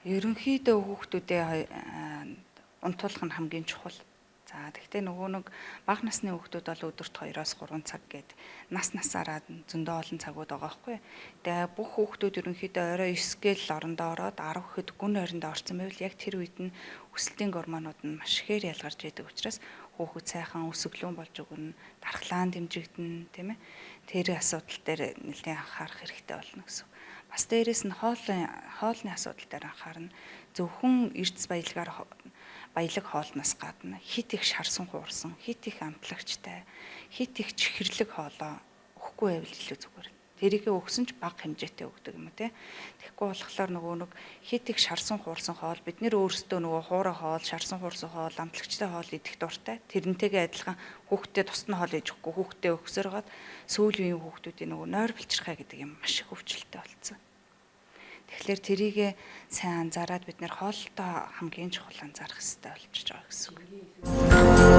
Ерөнхийдөө хүүхдүүдээ унтуулах нь хамгийн чухал. За тэгвэл нөгөө нэг бага насны хүүхдүүд бол өдөрт 2-3 цаг гээд насаараа зөндөө олон цагууд байгаа байхгүй. Тэгээ бүх хүүхдүүд ерөнхийдөө орой 9 гээл орондоо ороод 10 гэхэд гүн орондоо орсон байвал яг тэр үед нь өсөлтийн гормонууд нь маш ихээр ялгарч идэг учраас хүүхэд сайхан өсөглөн болж өгнө, дархлаан дэмжигдэнэ, тийм ээ. Тэр асуудал дээр нэлээд анхаарах хэрэгтэй болно гэсэн. Бас дээрэс нь хоолны асуудал дээр анхаарна. Зөвхөн эрдэс баялаг хоолноос гадна хит их шарсан хуурсан, хит их амтлагчтай, хит их чихэрлэг хоолоо өгөхгүй байвал илүү зүгээр. Тэрийг өгсөн ч бага хэмжээтэй өгдөг юм уу те. Тэгэхгүй болохоор нөгөө нэг хит их шарсан хуурсан хоол бид нэр өөрсдөө нөгөө хуурай хоол, шарсан хуурсан хоол, амтлагчтай хоол идэх дуртай. Тэрнтэйгээ адилхан хүүхдэд тусна хоол ээж өгөхгүй хүүхдэд өгсөөр гад сүүлийн үеийн хүүхдүүдийн нөгөө нойр бэлчирхай гэдэг юм маш их өвчлөлтэй болсон. Тэгэхээр тэрийг сайн анзаараад бид нэр хоолтой хамгийн чухал анзаарах хэрэгтэй болж байгаа гэсэн үг.